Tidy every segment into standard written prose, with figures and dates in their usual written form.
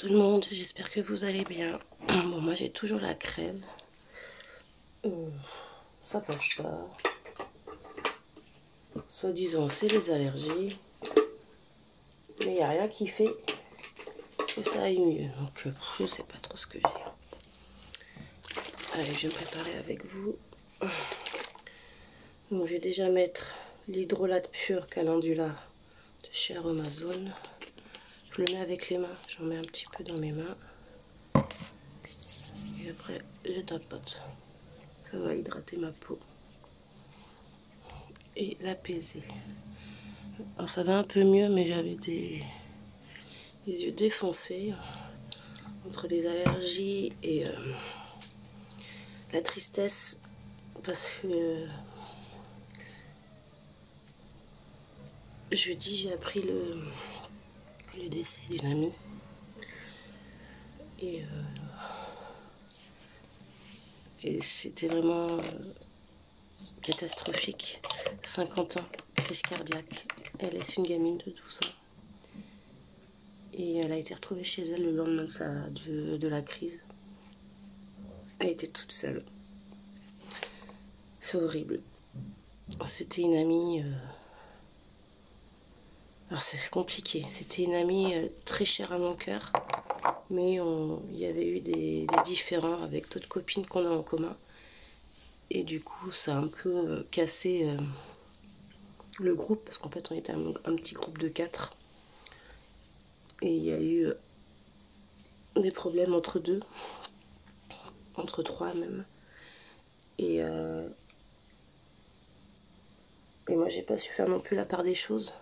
tout le monde, j'espère que vous allez bien. Bon, moi j'ai toujours la crève. Ça passe pas. Soi-disant, c'est les allergies. Mais il n'y a rien qui fait que ça aille mieux. Donc, je sais pas trop ce que j'ai. Allez, je vais me préparer avec vous. Bon, je vais déjà mettre l'hydrolate pur calendula de chez Aromazone. Je le mets avec les mains. J'en mets un petit peu dans mes mains. Et après, je tapote. Ça va hydrater ma peau et l'apaiser. Alors ça va un peu mieux, mais j'avais des yeux défoncés entre les allergies et la tristesse, parce que jeudi j'ai appris le décès d'une amie et c'était vraiment catastrophique. 50 ans, crise cardiaque. Elle est une gamine de 12 ans. Et elle a été retrouvée chez elle le lendemain de la crise. Elle était toute seule. C'est horrible. C'était une amie... Alors c'est compliqué. C'était une amie très chère à mon cœur. Mais il y avait eu des différends avec d'autres copines qu'on a en commun. Et du coup, ça a un peu cassé le groupe. Parce qu'en fait, on était un petit groupe de 4. Et il y a eu des problèmes entre 2. Entre 3 même. Et moi, j'ai pas su faire non plus la part des choses.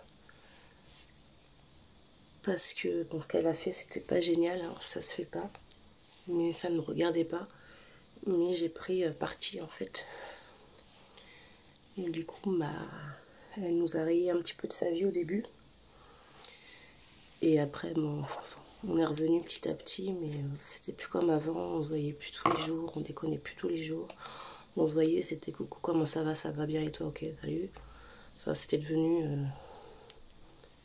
Parce que bon, ce qu'elle a fait, c'était pas génial. Alors, ça se fait pas. Mais ça ne me regardait pas. Mais j'ai pris parti, en fait. Et du coup, elle nous a rayé un petit peu de sa vie au début. Et après, bon, on est revenu petit à petit, mais c'était plus comme avant. On se voyait plus tous les jours, on déconnait plus tous les jours. On se voyait, c'était coucou, comment ça va bien et toi, ok, salut. Ça, c'était devenu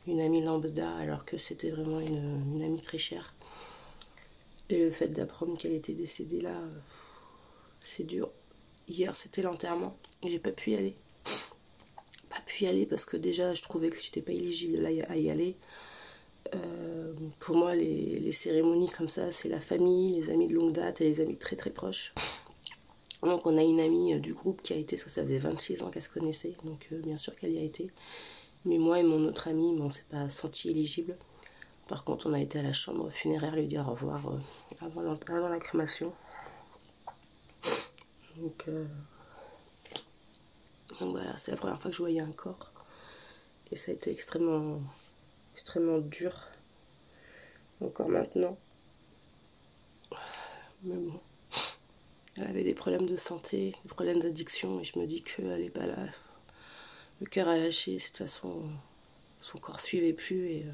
une amie lambda, alors que c'était vraiment une amie très chère. Et le fait d'apprendre qu'elle était décédée là, c'est dur. Hier, c'était l'enterrement et j'ai pas pu y aller. Pas pu y aller parce que déjà, je trouvais que j'étais pas éligible à y aller. Pour moi, les cérémonies comme ça, c'est la famille, les amis de longue date et les amis très très proches. Donc on a une amie du groupe qui a été, parce que ça faisait 26 ans qu'elle se connaissait, donc bien sûr qu'elle y a été. Mais moi et mon autre amie, on s'est pas senti éligible. Par contre, on a été à la chambre funéraire lui dire au revoir avant la crémation. Donc voilà, c'est la première fois que je voyais un corps. Et ça a été extrêmement dur. Encore maintenant. Mais bon. Elle avait des problèmes de santé, des problèmes d'addiction, et je me dis qu'elle n'est pas là. Le cœur a lâché, de toute façon, son corps suivait plus, et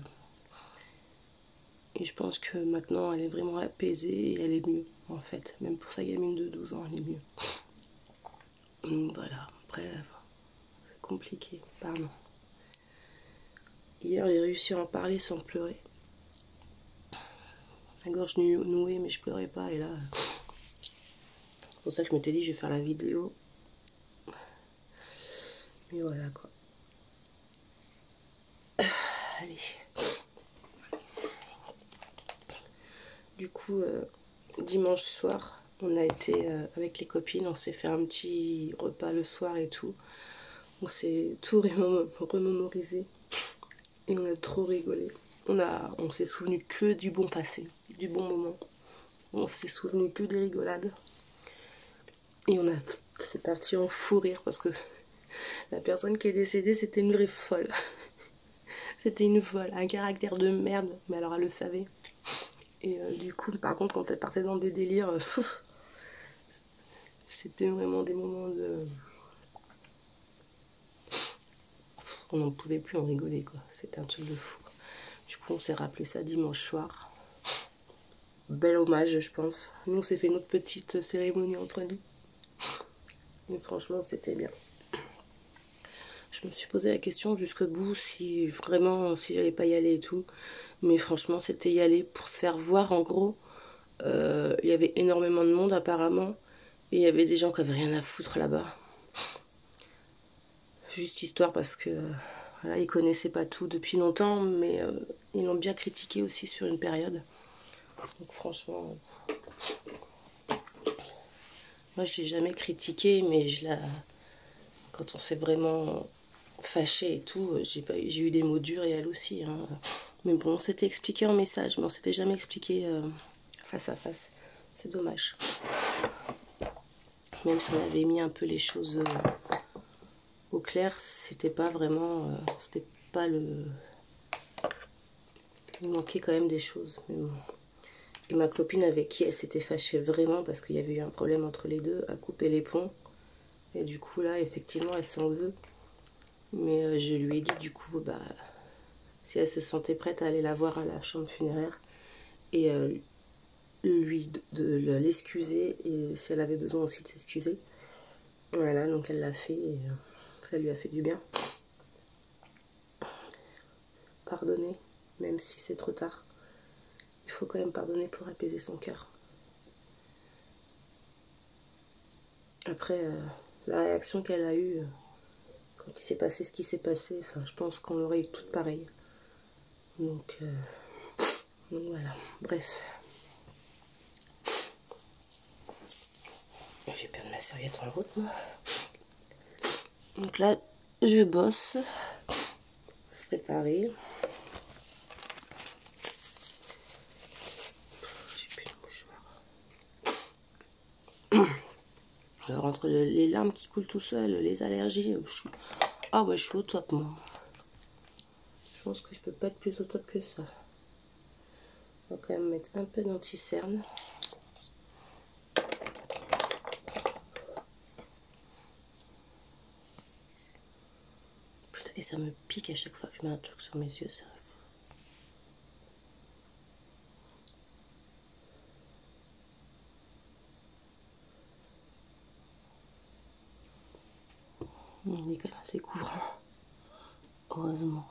je pense que maintenant elle est vraiment apaisée et elle est mieux, en fait. Même pour sa gamine de 12 ans, elle est mieux. Donc voilà, après, c'est compliqué, pardon. Hier, j'ai réussi à en parler sans pleurer. La gorge nouée, mais je pleurais pas, et là... C'est pour ça que je m'étais dit, je vais faire la vidéo. Mais voilà, quoi. Allez. Du coup, dimanche soir, on a été avec les copines, on s'est fait un petit repas le soir et tout. On s'est tout remémorisé et on a trop rigolé. On s'est souvenu que du bon passé, du bon moment. On s'est souvenu que des rigolades. Et c'est parti en fou rire parce que la personne qui est décédée, c'était une vraie folle. C'était une folle, un caractère de merde, mais alors elle le savait. Et du coup, par contre, quand elle partait dans des délires, c'était vraiment des moments de... On n'en pouvait plus en rigoler, quoi. C'était un truc de fou. Du coup, on s'est rappelé ça dimanche soir. Bel hommage, je pense. Nous, on s'est fait notre petite cérémonie entre nous. Et franchement, c'était bien. Je me suis posé la question jusqu'au bout si vraiment, si j'allais pas y aller et tout. Mais franchement, c'était y aller pour se faire voir en gros. Il y avait énormément de monde apparemment. Et il y avait des gens qui avaient rien à foutre là-bas. Juste histoire parce que voilà, ils connaissaient pas tout depuis longtemps, mais ils l'ont bien critiqué aussi sur une période. Donc franchement, moi je l'ai jamais critiqué, mais quand on s'est vraiment fâché et tout, j'ai eu des mots durs et elle aussi. Hein. Mais bon, on s'était expliqué en message, mais on s'était jamais expliqué face à face. C'est dommage. Même si on avait mis un peu les choses au clair, c'était pas vraiment, c'était pas le... Il manquait quand même des choses. Mais bon. Et ma copine avec qui elle s'était fâchée vraiment parce qu'il y avait eu un problème entre les deux, a coupé les ponts. Et du coup là, effectivement, elle s'en veut. Mais je lui ai dit du coup, bah, si elle se sentait prête à aller la voir à la chambre funéraire et lui de l'excuser et si elle avait besoin aussi de s'excuser. Voilà, donc elle l'a fait et ça lui a fait du bien. Pardonner, même si c'est trop tard. Il faut quand même pardonner pour apaiser son cœur. Après, la réaction qu'elle a eue quand il s'est passé ce qui s'est passé, enfin, je pense qu'on l'aurait eu toutes pareilles. Donc voilà, bref. J'ai perdu la serviette en route, moi. Donc là, je bosse. On va se préparer. J'ai plus de mouchoir. Alors, entre les larmes qui coulent tout seul, les allergies, ah ouais, je suis au top, moi. Je pense que je peux pas être plus au top que ça. On va quand même mettre un peu d'anti-cerne. Et ça me pique à chaque fois que je mets un truc sur mes yeux, ça. Il est quand même assez couvrant. Heureusement.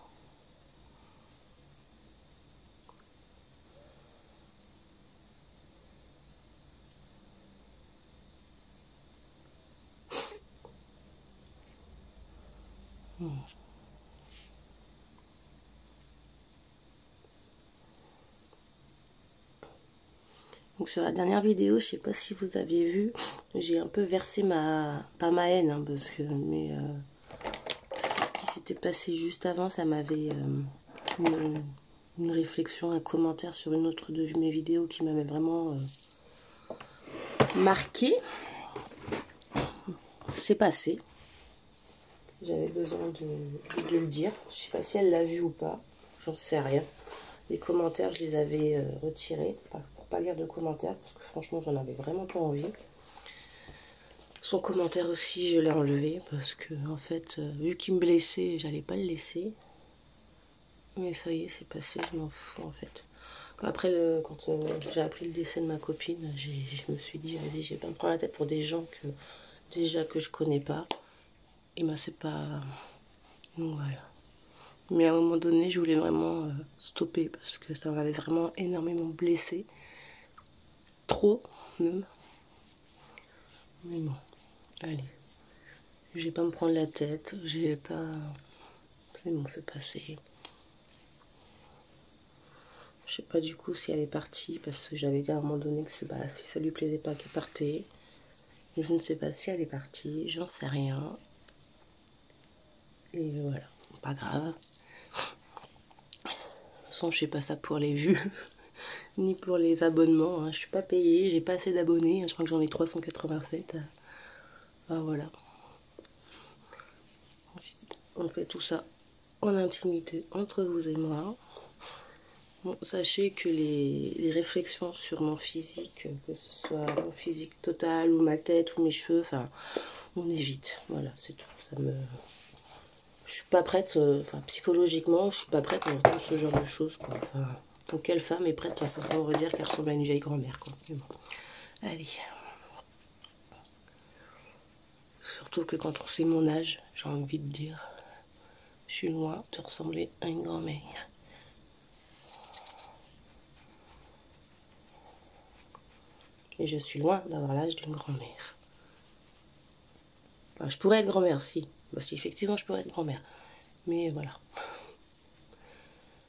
Donc sur la dernière vidéo, je sais pas si vous aviez vu, j'ai un peu versé pas ma haine, hein, parce que ce qui s'était passé juste avant, ça m'avait une réflexion, un commentaire sur une autre de mes vidéos qui m'avait vraiment marqué. C'est passé. J'avais besoin de le dire. Je sais pas si elle l'a vu ou pas. J'en sais rien. Les commentaires, je les avais retirés pour pas lire de commentaires parce que franchement, j'en avais vraiment pas envie. Son commentaire aussi, je l'ai enlevé parce que en fait, vu qu'il me blessait, j'allais pas le laisser. Mais ça y est, c'est passé. Je m'en fous en fait. Après, quand j'ai appris le décès de ma copine, je me suis dit, vas-y, je vais pas me prendre la tête pour des gens que je connais pas. Et ben c'est pas... Donc voilà. Mais à un moment donné, je voulais vraiment stopper parce que ça m'avait vraiment énormément blessée. Trop, même. Mais bon, allez. Je vais pas me prendre la tête. J'ai pas... C'est bon, c'est passé. Je sais pas du coup si elle est partie parce que j'avais dit à un moment donné que si ça lui plaisait pas qu'elle partait. Je ne sais pas si elle est partie, j'en sais rien. Et voilà, pas grave. De toute façon, je fais pas ça pour les vues, ni pour les abonnements. Hein. Je suis pas payée, j'ai pas assez d'abonnés. Je crois que j'en ai 387. Ah, voilà. On fait tout ça en intimité entre vous et moi. Bon, sachez que les réflexions sur mon physique, que ce soit mon physique total ou ma tête ou mes cheveux, enfin, on évite. Voilà, c'est tout. Je suis pas prête, psychologiquement, je suis pas prête à entendre ce genre de choses, quoi. Enfin, donc quelle femme est prête à s'entendre dire qu'elle ressemble à une vieille grand-mère, quoi. Mais bon, allez. Surtout que quand on sait mon âge, j'ai envie de dire. Je suis loin de ressembler à une grand-mère. Et je suis loin d'avoir l'âge d'une grand-mère. Enfin, je pourrais être grand-mère, si. Bah, si, effectivement, je pourrais être grand-mère. Mais voilà.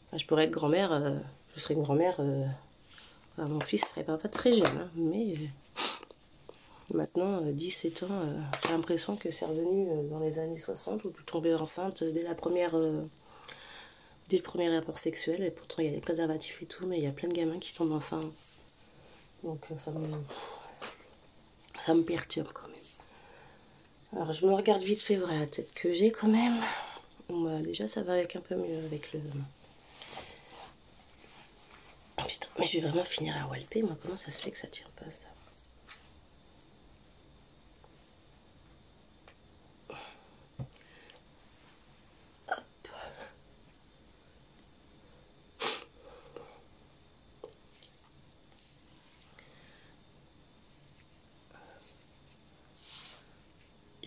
Enfin, je pourrais être grand-mère, je serais une grand-mère. Enfin, mon fils serait pas très jeune, hein, mais maintenant, 17 ans, j'ai l'impression que c'est revenu dans les années 60 où tu tombais enceinte dès le premier rapport sexuel. Et pourtant, il y a des préservatifs et tout, mais il y a plein de gamins qui tombent enceintes. Donc, ça me perturbe quand même. Alors, je me regarde vite fait, voilà la tête que j'ai quand même. Bah, déjà, ça va avec un peu mieux avec le... Oh, putain, mais je vais vraiment finir à walper. Moi, comment ça se fait que ça tire pas, ça?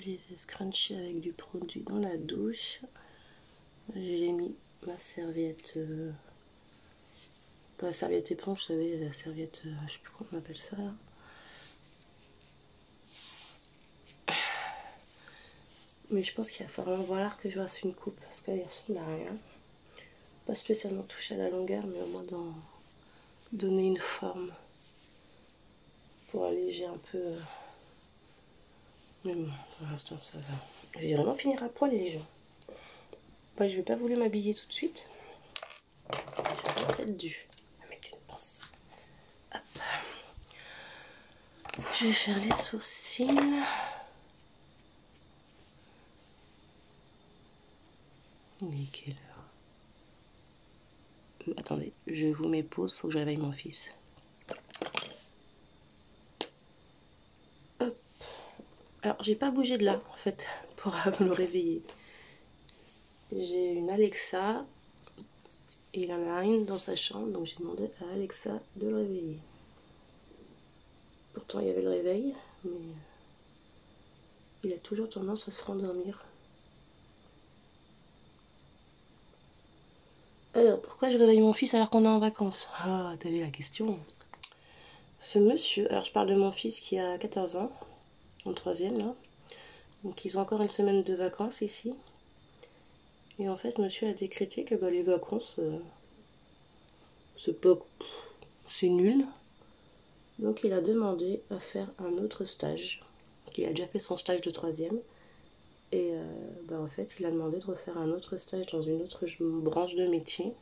Je les ai scrunchés avec du produit dans la douche. J'ai mis ma serviette, pas la serviette éponge, vous savez, la serviette, je sais plus comment on appelle ça là. Mais je pense qu'il va falloir voir que je fasse une coupe parce qu'elle ressemble à rien. Pas spécialement toucher à la longueur, mais au moins donner une forme pour alléger un peu. Mais bon, pour l'instant ça va. Je vais vraiment finir à poil les gens. Bah, je vais pas voulu m'habiller tout de suite. J'aurais peut-être dû mettre une pince. Hop. Je vais faire les sourcils. Il est quelle heure? Attendez, je vous mets pause, faut que je réveille mon fils. Hop. Alors, j'ai pas bougé de là, en fait, pour le réveiller. J'ai une Alexa. Et il en a une dans sa chambre, donc j'ai demandé à Alexa de le réveiller. Pourtant, il y avait le réveil, mais il a toujours tendance à se rendormir. Alors, pourquoi je réveille mon fils alors qu'on est en vacances? Ah, telle est la question. Ce monsieur, alors je parle de mon fils qui a 14 ans, en 3e là. Donc ils ont encore une semaine de vacances ici. Et en fait, monsieur a décrété que bah, les vacances, c'est nul. Donc il a demandé à faire un autre stage. Il a déjà fait son stage de 3e. Et bah, en fait, il a demandé de refaire un autre stage dans une autre branche de métier.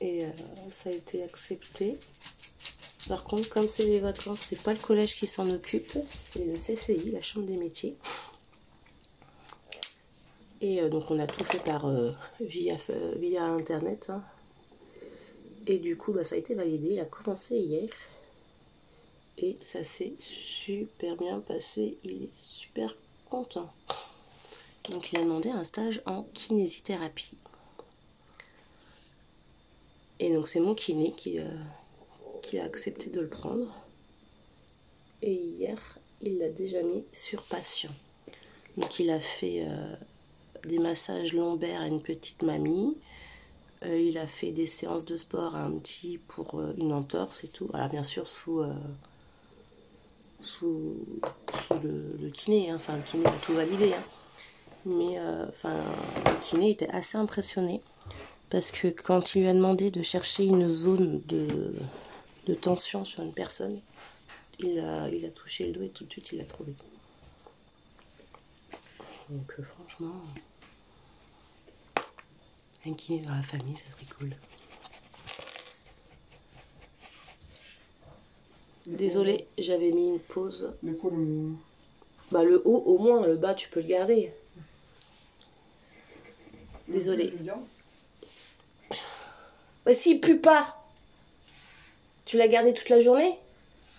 Et ça a été accepté. Par contre, comme c'est les vacances, c'est pas le collège qui s'en occupe, c'est le CCI, la chambre des métiers. Et donc on a tout fait par via internet. Hein. Et du coup, bah, ça a été validé. Il a commencé hier. Et ça s'est super bien passé. Il est super content. Donc il a demandé un stage en kinésithérapie. Et donc c'est mon kiné qui a accepté de le prendre. Et hier, il l'a déjà mis sur patient. Donc il a fait des massages lombaires à une petite mamie. Il a fait des séances de sport à un petit pour une entorse et tout. Voilà, bien sûr sous le kiné. Hein. Enfin, le kiné a tout validé. Hein. Mais le kiné était assez impressionné. Parce que quand il lui a demandé de chercher une zone de tension sur une personne, il a touché le dos et tout de suite il l'a trouvé. Donc franchement, un kiné dans la famille, ça serait cool. Désolée, j'avais mis une pause. Le quoi le... Bah le haut au moins, le bas tu peux le garder. Désolée. Bah s'il pue pas, tu l'as gardé toute la journée?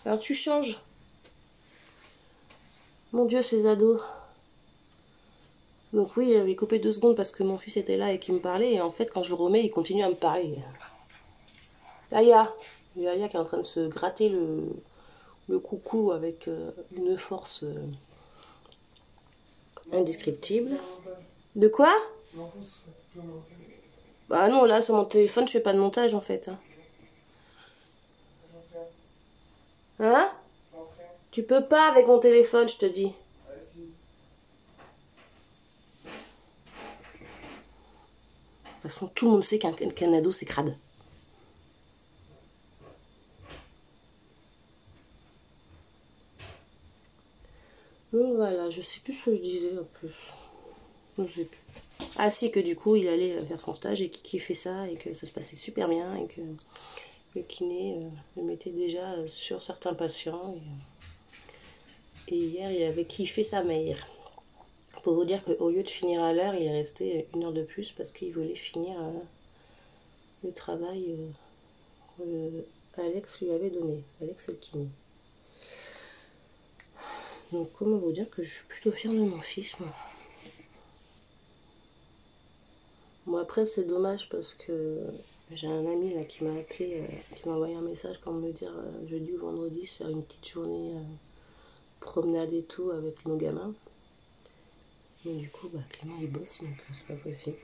Alors tu changes. Mon Dieu, ces ados. Donc oui, il avait coupé 2 secondes parce que mon fils était là et qu'il me parlait. Et en fait, quand je remets, il continue à me parler. Yaya qui est en train de se gratter le coucou avec une force indescriptible. De quoi? Bah non, là, sur mon téléphone, je fais pas de montage, en fait. Hein? Tu peux pas avec mon téléphone, je te dis. De toute façon, tout le monde sait qu'un ado, c'est crade. Donc voilà, je sais plus ce que je disais en plus. Je sais plus. Ah si, que du coup, il allait faire son stage et qu'il kiffait ça et que ça se passait super bien et que le kiné le mettait déjà sur certains patients. Et hier, il avait kiffé sa mère. Pour vous dire qu'au lieu de finir à l'heure, il est resté 1 heure de plus parce qu'il voulait finir le travail que Alex lui avait donné. Alex, c'est le kiné. Donc comment vous dire que je suis plutôt fière de mon fils, moi. Bon après c'est dommage parce que j'ai un ami là qui m'a appelé, qui m'a envoyé un message pour me dire jeudi ou vendredi se faire une petite journée promenade et tout avec nos gamins. Mais du coup bah Clément il bosse donc c'est pas possible.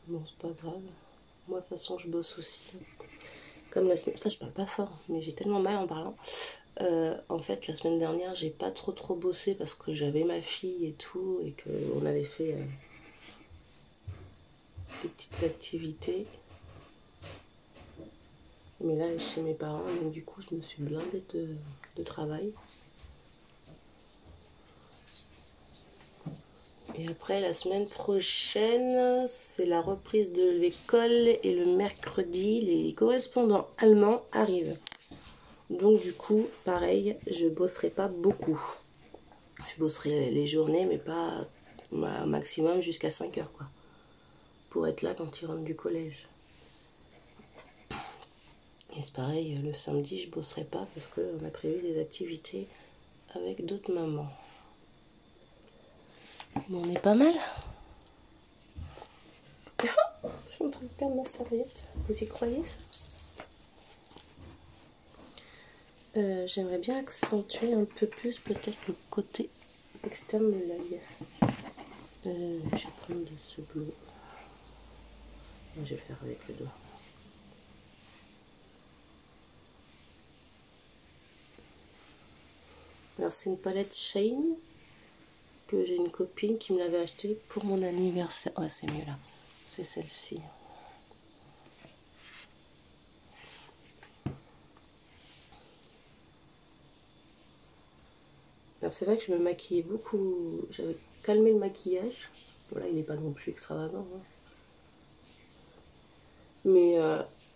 Bon c'est pas grave. Moi de toute façon je bosse aussi. Comme la semaine... Putain je parle pas fort mais j'ai tellement mal en parlant. En fait la semaine dernière j'ai pas trop bossé parce que j'avais ma fille et tout et qu'on avait fait des petites activités. Mais là, chez mes parents, donc du coup, je me suis blindée de travail. Et après, la semaine prochaine, c'est la reprise de l'école et le mercredi, les correspondants allemands arrivent. Donc du coup, pareil, je bosserai pas beaucoup. Je bosserai les journées, mais pas au maximum jusqu'à 5 heures, quoi. Pour être là quand ils rentrent du collège. Et c'est pareil, le samedi, je bosserai pas parce qu'on a prévu des activités avec d'autres mamans. Bon, on est pas mal. Je suis en train de perdre ma serviette. Vous y croyez ça? J'aimerais bien accentuer un peu plus peut-être le côté externe de l'œil. Je vais prendre de ce bleu. Je vais le faire avec le doigt. Alors c'est une palette Shane que j'ai une copine qui me l'avait achetée pour mon anniversaire. Ouais c'est mieux là. C'est celle-ci. Alors c'est vrai que je me maquillais beaucoup. J'avais calmé le maquillage. Voilà, il n'est pas non plus extravagant. Hein. Mais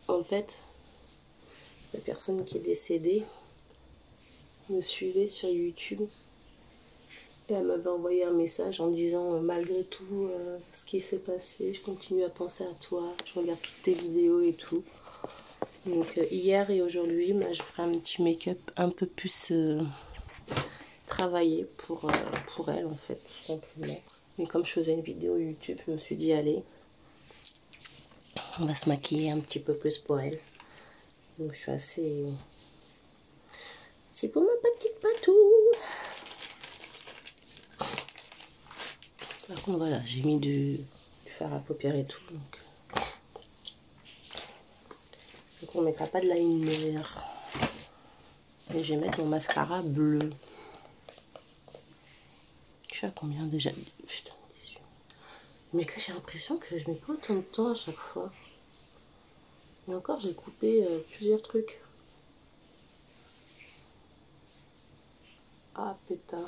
en fait, la personne qui est décédée me suivait sur YouTube et elle m'avait envoyé un message en disant malgré tout ce qui s'est passé, je continue à penser à toi, je regarde toutes tes vidéos et tout. Donc hier et aujourd'hui, je ferai un petit make-up un peu plus travaillé pour elle en fait, tout simplement. Mais comme je faisais une vidéo YouTube, je me suis dit allez, on va se maquiller un petit peu plus pour elle. Donc je suis assez... C'est pour ma petite patou. Par contre voilà, j'ai mis du fard à paupières et tout. Donc on ne mettra pas de liner. Et je vais mettre mon mascara bleu. Je suis à combien déjà? Putain, 18. Mais que j'ai l'impression que je mets pas autant de temps à chaque fois. Et encore j'ai coupé plusieurs trucs. Ah putain.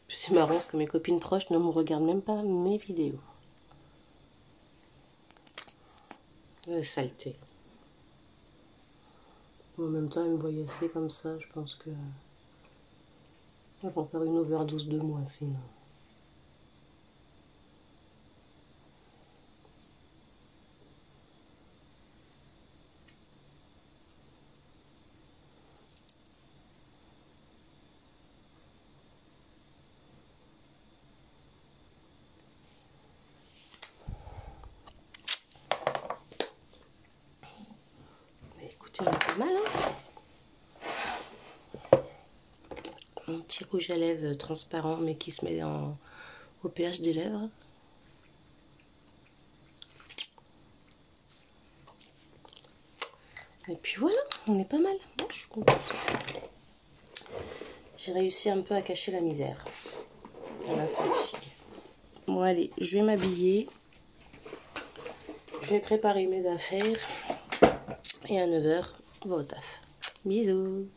C'est marrant parce que mes copines proches ne me regardent même pas mes vidéos. La saleté. En même temps, elles me voient assez comme ça, je pense que... Elles vont faire une overdose de moi sinon. Écoutez, on est pas mal, hein. Un petit rouge à lèvres transparent, mais qui se met au pH des lèvres. Et puis voilà, on est pas mal. Bon, je suis contente. J'ai réussi un peu à cacher la misère. La fatigue. Bon, allez, je vais m'habiller. Je vais préparer mes affaires. Et à 9 h, on va au taf. Bisous.